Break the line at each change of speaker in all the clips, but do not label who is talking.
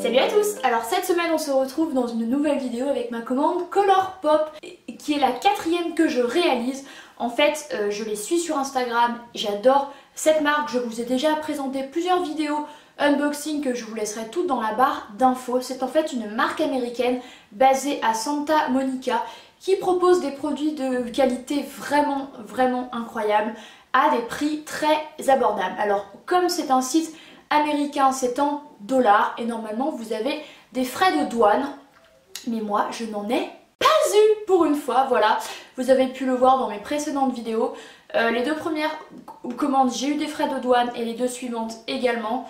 Salut à tous! Alors cette semaine on se retrouve dans une nouvelle vidéo avec ma commande Colourpop qui est la 4e que je réalise. En fait je les suis sur Instagram, j'adore cette marque, je vous ai déjà présenté plusieurs vidéos unboxing que je vous laisserai toutes dans la barre d'infos. C'est en fait une marque américaine basée à Santa Monica qui propose des produits de qualité vraiment incroyable à des prix très abordables. Alors comme c'est un site américain, c'est en dollars et normalement vous avez des frais de douane, mais moi je n'en ai pas eu pour une fois. Voilà, vous avez pu le voir dans mes précédentes vidéos. Les deux premières commandes j'ai eu des frais de douane et les deux suivantes également.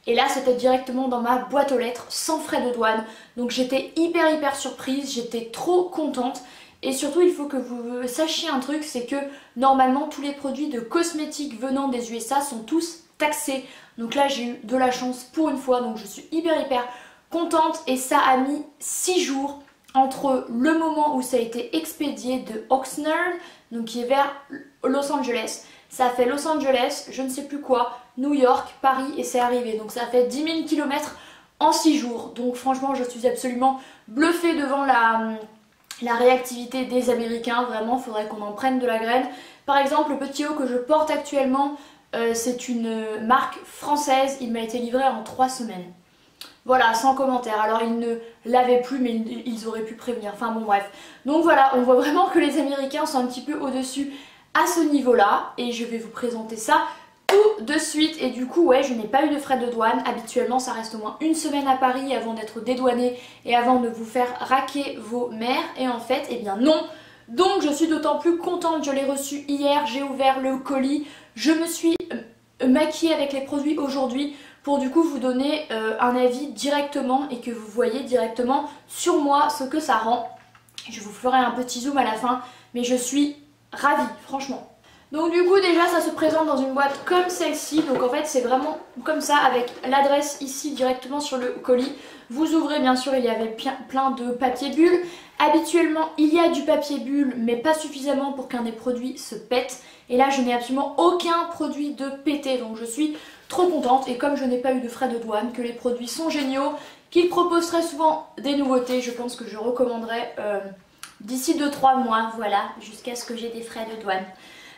Et là c'était directement dans ma boîte aux lettres sans frais de douane, donc j'étais hyper surprise, j'étais trop contente. Et surtout il faut que vous sachiez un truc, c'est que normalement tous les produits de cosmétiques venant des USA sont tous taxés. Donc là j'ai eu de la chance pour une fois, donc je suis hyper contente. Et ça a mis 6 jours entre le moment où ça a été expédié de Oxnard, donc qui est vers Los Angeles. Ça a fait Los Angeles, je ne sais plus quoi, New York, Paris et c'est arrivé. Donc ça a fait 10 000 km en 6 jours. Donc franchement je suis absolument bluffée devant la réactivité des Américains. Vraiment, il faudrait qu'on en prenne de la graine. Par exemple, le petit haut que je porte actuellement, c'est une marque française. Il m'a été livré en 3 semaines. Voilà, sans commentaire. Alors, ils ne l'avaient plus, mais ils auraient pu prévenir. Enfin bon, bref. Donc voilà, on voit vraiment que les Américains sont un petit peu au-dessus à ce niveau-là. Et je vais vous présenter ça tout de suite. Et du coup ouais, je n'ai pas eu de frais de douane. Habituellement ça reste au moins une semaine à Paris avant d'être dédouané et avant de vous faire raquer vos mères. Et en fait eh bien non. Donc je suis d'autant plus contente. Je l'ai reçu hier, j'ai ouvert le colis, je me suis maquillée avec les produits aujourd'hui pour du coup vous donner un avis directement et que vous voyez directement sur moi ce que ça rend. Je vous ferai un petit zoom à la fin, mais je suis ravie franchement. Donc du coup déjà ça se présente dans une boîte comme celle-ci. Donc en fait c'est vraiment comme ça avec l'adresse ici directement sur le colis. Vous ouvrez, bien sûr il y avait plein de papier bulle. Habituellement il y a du papier bulle mais pas suffisamment pour qu'un des produits se pète. Et là je n'ai absolument aucun produit de pété, donc je suis trop contente. Et comme je n'ai pas eu de frais de douane, que les produits sont géniaux, qu'ils proposent très souvent des nouveautés, je pense que je recommanderais d'ici 2-3 mois, voilà, jusqu'à ce que j'ai des frais de douane.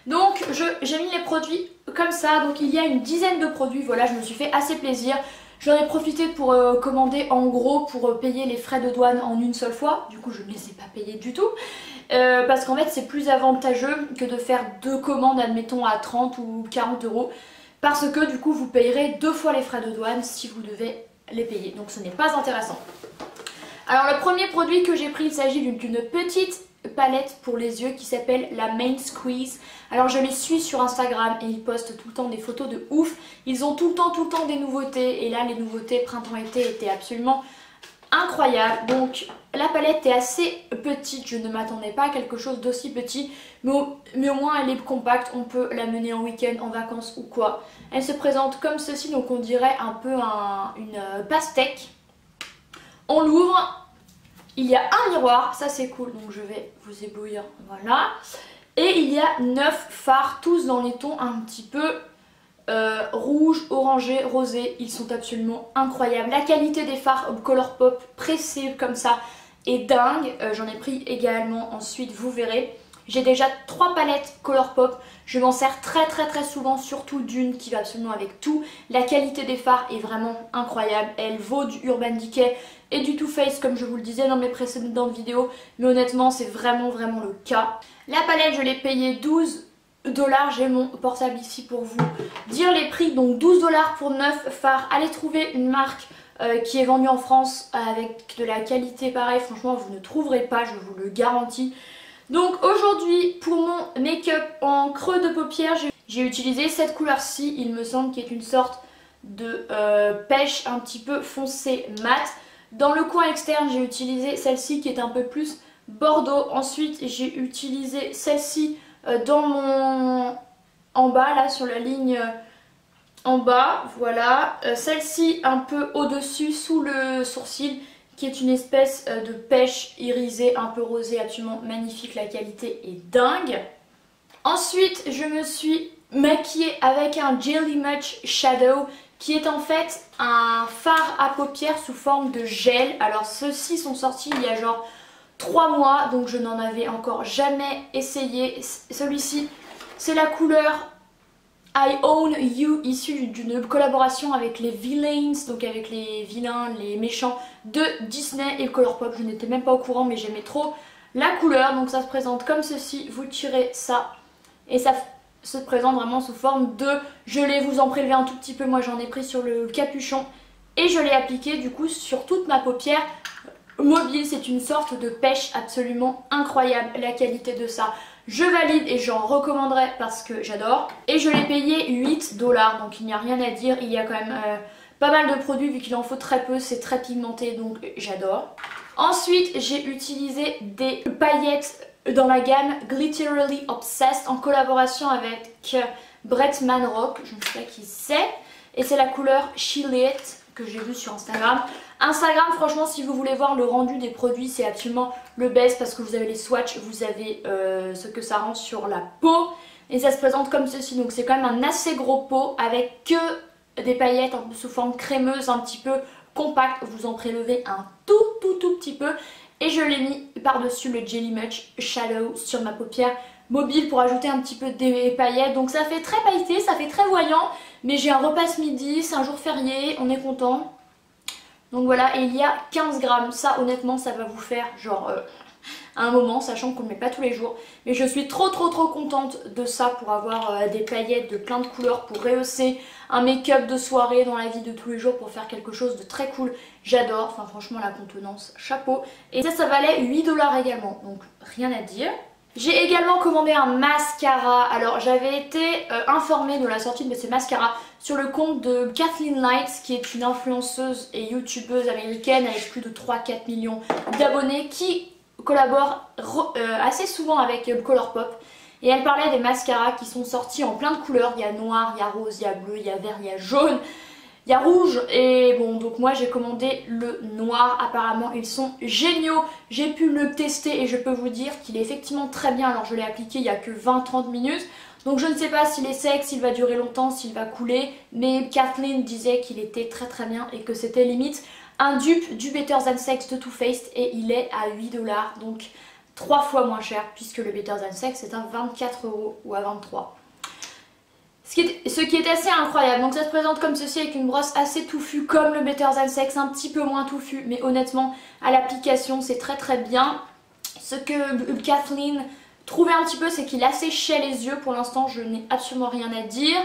Donc j'ai mis les produits comme ça, donc il y a une dizaine de produits, voilà, je me suis fait assez plaisir. J'en ai profité pour commander en gros pour payer les frais de douane en une seule fois. Du coup je ne les ai pas payés du tout, parce qu'en fait c'est plus avantageux que de faire 2 commandes admettons à 30 ou 40 euros. Parce que du coup vous payerez 2 fois les frais de douane si vous devez les payer, donc ce n'est pas intéressant. Alors le premier produit que j'ai pris, il s'agit d'une petite palette pour les yeux qui s'appelle la Main Squeeze. Alors je les suis sur Instagram et ils postent tout le temps des photos de ouf. Ils ont tout le temps des nouveautés et là les nouveautés printemps-été étaient absolument incroyables. Donc la palette est assez petite, je ne m'attendais pas à quelque chose d'aussi petit, mais au moins elle est compacte, on peut la mener en week-end, en vacances ou quoi. Elle se présente comme ceci, donc on dirait un peu une pastèque. On l'ouvre. Il y a un miroir, ça c'est cool, donc je vais vous éblouir, voilà. Et il y a 9 fards, tous dans les tons un petit peu rouge, orangé, rosé. Ils sont absolument incroyables. La qualité des fards Colourpop pressés comme ça est dingue. J'en ai pris également ensuite, vous verrez. J'ai déjà 3 palettes Colourpop. Je m'en sers très souvent, surtout d'une qui va absolument avec tout. La qualité des fards est vraiment incroyable. Elle vaut du Urban Decay et du Too Faced comme je vous le disais dans mes précédentes vidéos. Mais honnêtement c'est vraiment le cas. La palette je l'ai payée 12 $. J'ai mon portable ici pour vous dire les prix. Donc 12 $ pour 9 fards. Allez trouver une marque qui est vendue en France avec de la qualité pareille. Franchement vous ne trouverez pas, je vous le garantis. Donc aujourd'hui pour mon make-up en creux de paupière, j'ai utilisé cette couleur-ci, il me semble, qui est une sorte de pêche un petit peu foncé mat. Dans le coin externe j'ai utilisé celle-ci qui est un peu plus bordeaux. Ensuite j'ai utilisé celle-ci en bas là sur la ligne en bas, voilà. Celle-ci un peu au-dessus sous le sourcil, qui est une espèce de pêche irisée un peu rosée, absolument magnifique, la qualité est dingue. Ensuite je me suis maquillée avec un Jelly Much Shadow qui est en fait un fard à paupières sous forme de gel. Alors ceux-ci sont sortis il y a genre 3 mois, donc je n'en avais encore jamais essayé. Celui-ci, c'est la couleur I Own You, issue d'une collaboration avec les villains, donc avec les vilains, les méchants de Disney et Colourpop. Je n'étais même pas au courant, mais j'aimais trop la couleur. Donc ça se présente comme ceci, vous tirez ça et ça se présente vraiment sous forme de gelée. Vous en prélevez un tout petit peu, moi j'en ai pris sur le capuchon et je l'ai appliqué du coup sur toute ma paupière mobile. C'est une sorte de pêche absolument incroyable, la qualité de ça. Je valide et j'en recommanderais parce que j'adore. Et je l'ai payé 8 $, donc il n'y a rien à dire. Il y a quand même pas mal de produits vu qu'il en faut très peu, c'est très pigmenté, donc j'adore. Ensuite j'ai utilisé des paillettes dans la gamme Glitterily Obsessed en collaboration avec Brett Manrock, je ne sais pas qui c'est. Et c'est la couleur Chillet que j'ai vue sur Instagram. Instagram, franchement, si vous voulez voir le rendu des produits, c'est absolument le best parce que vous avez les swatchs, vous avez ce que ça rend sur la peau et ça se présente comme ceci. Donc c'est quand même un assez gros pot avec que des paillettes un peu sous forme crémeuse, un petit peu compacte. Vous en prélevez un tout petit peu et je l'ai mis par-dessus le Jelly Much Shadow sur ma paupière mobile pour ajouter un petit peu des paillettes. Donc ça fait très pailleté, ça fait très voyant, mais j'ai un repas ce midi, c'est un jour férié, on est content. Donc voilà, et il y a 15 grammes. Ça, honnêtement, ça va vous faire genre un moment, sachant qu'on ne met pas tous les jours. Mais je suis trop contente de ça pour avoir des paillettes de plein de couleurs pour rehausser un make-up de soirée dans la vie de tous les jours pour faire quelque chose de très cool. J'adore, enfin franchement la contenance, chapeau. Et ça valait 8 $ également, donc rien à dire. J'ai également commandé un mascara. Alors j'avais été informée de la sortie de ces mascaras sur le compte de Kathleen Lights, qui est une influenceuse et youtubeuse américaine avec plus de 3-4 millions d'abonnés qui collabore assez souvent avec Colourpop. Et elle parlait des mascaras qui sont sortis en plein de couleurs. Il y a noir, il y a rose, il y a bleu, il y a vert, il y a jaune, il y a rouge. Et bon, donc moi j'ai commandé le noir. Apparemment ils sont géniaux. J'ai pu le tester et je peux vous dire qu'il est effectivement très bien. Alors je l'ai appliqué il n'y a que 20-30 minutes. Donc je ne sais pas s'il est sec, s'il va durer longtemps, s'il va couler. Mais Kathleen disait qu'il était très bien et que c'était limite un dupe du Better Than Sex de Too Faced. Et il est à 8 $. Donc 3 fois moins cher puisque le Better Than Sex c'est à 24 € ou à 23 €. Ce qui est assez incroyable. Donc ça se présente comme ceci avec une brosse assez touffue comme le Better Than Sex, un petit peu moins touffu, mais honnêtement à l'application c'est très bien. Ce que Kathleen trouvait un petit peu, c'est qu'il asséchait les yeux. Pour l'instant je n'ai absolument rien à dire.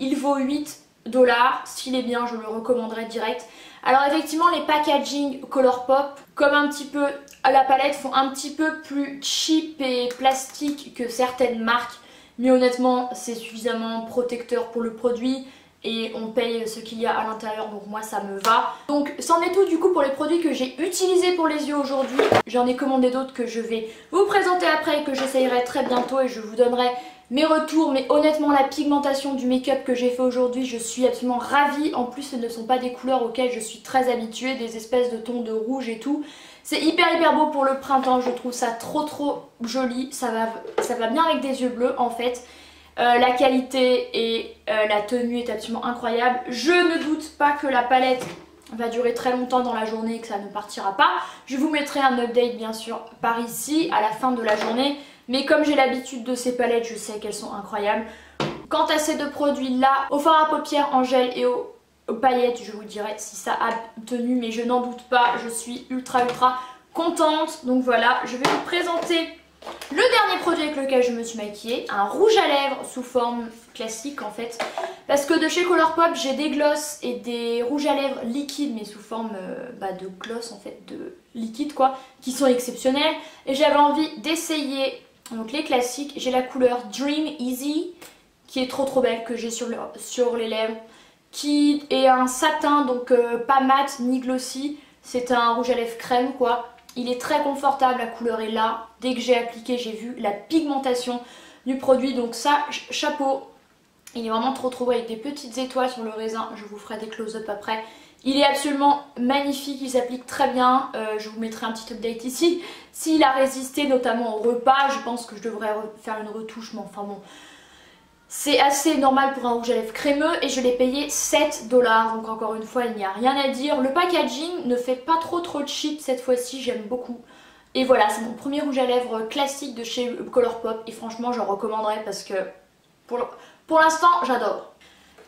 Il vaut 8 $, s'il est bien je le recommanderais direct. Alors effectivement les packaging Colourpop, comme un petit peu à la palette, font un petit peu plus cheap et plastique que certaines marques. Mais honnêtement c'est suffisamment protecteur pour le produit et on paye ce qu'il y a à l'intérieur, donc moi ça me va. Donc c'en est tout du coup pour les produits que j'ai utilisés pour les yeux aujourd'hui. J'en ai commandé d'autres que je vais vous présenter après et que j'essayerai très bientôt et je vous donnerai mes retours. Mais honnêtement la pigmentation du make-up que j'ai fait aujourd'hui, je suis absolument ravie. En plus ce ne sont pas des couleurs auxquelles je suis très habituée, des espèces de tons de rouge et tout. C'est hyper beau pour le printemps, je trouve ça trop joli, ça va bien avec des yeux bleus en fait. La qualité et la tenue est absolument incroyable. Je ne doute pas que la palette va durer très longtemps dans la journée et que ça ne partira pas. Je vous mettrai un update bien sûr par ici à la fin de la journée. Mais comme j'ai l'habitude de ces palettes, je sais qu'elles sont incroyables. Quant à ces deux produits là, au fard à paupières en gel et aux paillettes, je vous dirai si ça a tenu, mais je n'en doute pas, je suis ultra contente. Donc voilà, je vais vous présenter le dernier produit avec lequel je me suis maquillée, un rouge à lèvres sous forme classique en fait, parce que de chez Colourpop j'ai des gloss et des rouges à lèvres liquides mais sous forme de gloss en fait, de liquide quoi, qui sont exceptionnels et j'avais envie d'essayer donc les classiques. J'ai la couleur Dream Easy qui est trop belle, que j'ai sur les lèvres, qui est un satin, donc pas mat ni glossy, c'est un rouge à lèvres crème quoi. Il est très confortable, la couleur est là. Dès que j'ai appliqué, j'ai vu la pigmentation du produit, donc ça, chapeau. Il est vraiment trop beau avec des petites étoiles sur le raisin, je vous ferai des close-up après. Il est absolument magnifique, il s'applique très bien, je vous mettrai un petit update ici. S'il a résisté notamment au repas, je pense que je devrais faire une retouche, mais enfin bon. C'est assez normal pour un rouge à lèvres crémeux et je l'ai payé 7 $. Donc encore une fois, il n'y a rien à dire. Le packaging ne fait pas trop de cheap cette fois-ci, j'aime beaucoup. Et voilà, c'est mon premier rouge à lèvres classique de chez Colourpop et franchement, j'en recommanderais parce que pour l'instant, j'adore.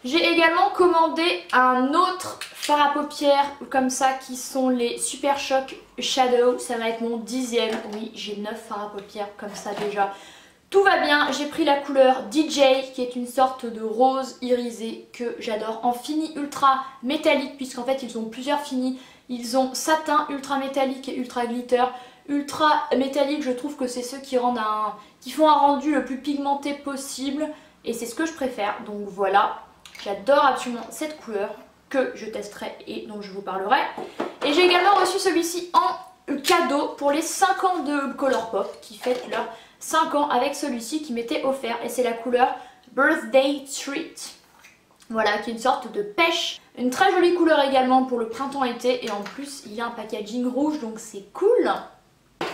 J'ai également commandé un autre fard à paupières comme ça qui sont les Super Shock Shadow. Ça va être mon 10e. Oui, j'ai 9 fards à paupières comme ça déjà. Tout va bien, j'ai pris la couleur DJ qui est une sorte de rose irisé que j'adore en fini ultra métallique puisqu'en fait ils ont plusieurs finis. Ils ont satin, ultra métallique et ultra glitter. Ultra métallique, je trouve que c'est ceux qui font un rendu le plus pigmenté possible et c'est ce que je préfère. Donc voilà, j'adore absolument cette couleur que je testerai et dont je vous parlerai. Et j'ai également reçu celui-ci en cadeau pour les 5 ans de Colourpop qui fêtent leurs 5 ans avec celui-ci qui m'était offert et c'est la couleur Birthday Treat. Voilà, qui est une sorte de pêche. Une très jolie couleur également pour le printemps-été et en plus il y a un packaging rouge donc c'est cool.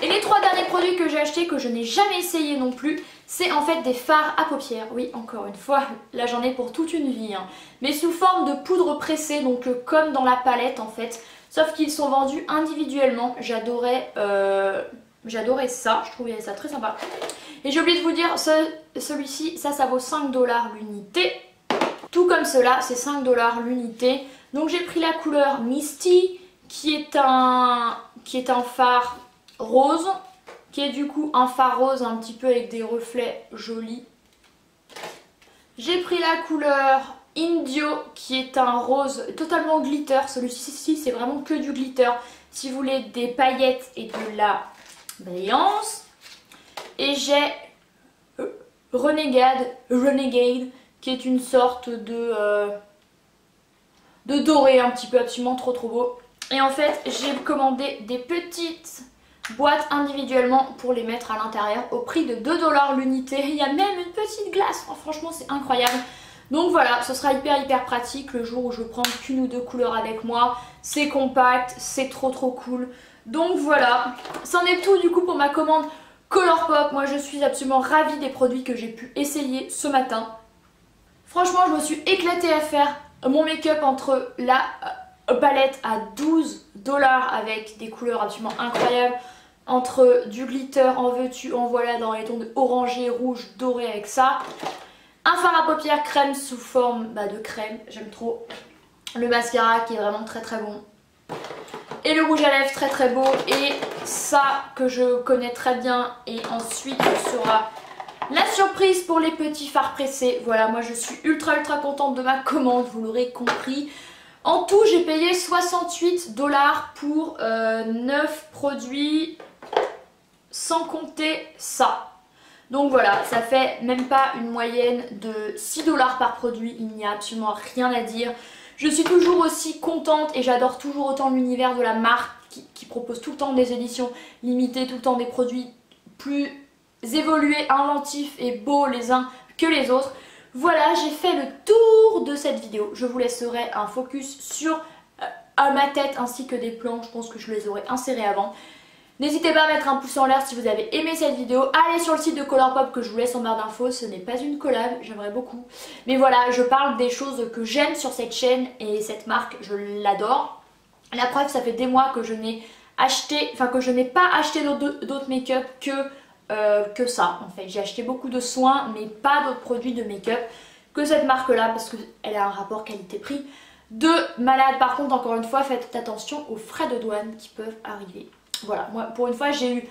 Et les 3 derniers produits que j'ai achetés que je n'ai jamais essayé non plus, c'est en fait des fards à paupières. Oui, encore une fois, là j'en ai pour toute une vie. Hein. Mais sous forme de poudre pressée, donc comme dans la palette en fait. Sauf qu'ils sont vendus individuellement. J'adorais ça, je trouvais ça très sympa. Et j'ai oublié de vous dire, celui-ci, ça vaut 5 $ l'unité. Tout comme cela, c'est 5 $ l'unité. Donc j'ai pris la couleur Misty, qui est un fard rose, qui est du coup un fard rose un petit peu avec des reflets jolis. J'ai pris la couleur Indio, qui est un rose totalement glitter. Celui-ci, c'est vraiment que du glitter. Si vous voulez des paillettes et de la brillance. Et j'ai Renegade, qui est une sorte de doré un petit peu absolument trop beau. Et en fait, j'ai commandé des petites boîtes individuellement pour les mettre à l'intérieur au prix de 2 $ l'unité. Il y a même une petite glace, oh, franchement c'est incroyable. Donc voilà, ce sera hyper pratique le jour où je prends qu'une ou deux couleurs avec moi. C'est compact, c'est trop cool. Donc voilà, c'en est tout du coup pour ma commande Colourpop. Moi je suis absolument ravie des produits que j'ai pu essayer ce matin. Franchement je me suis éclatée à faire mon make-up entre la palette à 12 $ avec des couleurs absolument incroyables. Entre du glitter en veux-tu, en voilà dans les tons de orangé, rouge, doré avec ça. Un fard à paupières crème sous forme de crème, j'aime trop. Le mascara qui est vraiment très bon. Et le rouge à lèvres très beau. Et ça que je connais très bien. Et ensuite ce sera la surprise pour les petits fards pressés. Voilà, moi je suis ultra contente de ma commande, vous l'aurez compris. En tout j'ai payé 68 $ pour 9 produits sans compter ça. Donc voilà, ça fait même pas une moyenne de 6 $ par produit, il n'y a absolument rien à dire. Je suis toujours aussi contente et j'adore toujours autant l'univers de la marque qui propose tout le temps des éditions limitées, tout le temps des produits plus évolués, inventifs et beaux les uns que les autres. Voilà, j'ai fait le tour de cette vidéo. Je vous laisserai un focus sur ma tête ainsi que des plans. Je pense que je les aurais insérés avant. N'hésitez pas à mettre un pouce en l'air si vous avez aimé cette vidéo. Allez sur le site de Colourpop que je vous laisse en barre d'infos. Ce n'est pas une collab, j'aimerais beaucoup. Mais voilà, je parle des choses que j'aime sur cette chaîne et cette marque, je l'adore. La preuve, ça fait des mois que je n'ai pas acheté d'autres make-up que ça en fait. J'ai acheté beaucoup de soins mais pas d'autres produits de make-up que cette marque là parce qu'elle a un rapport qualité-prix de malade. Par contre encore une fois faites attention aux frais de douane qui peuvent arriver. Voilà, moi pour une fois j'ai eu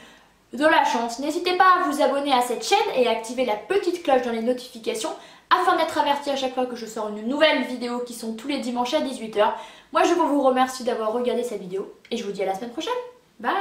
de la chance. N'hésitez pas à vous abonner à cette chaîne et à activer la petite cloche dans les notifications afin d'être averti à chaque fois que je sors une nouvelle vidéo qui sont tous les dimanches à 18 h. Moi je vous remercie d'avoir regardé cette vidéo et je vous dis à la semaine prochaine. Bye!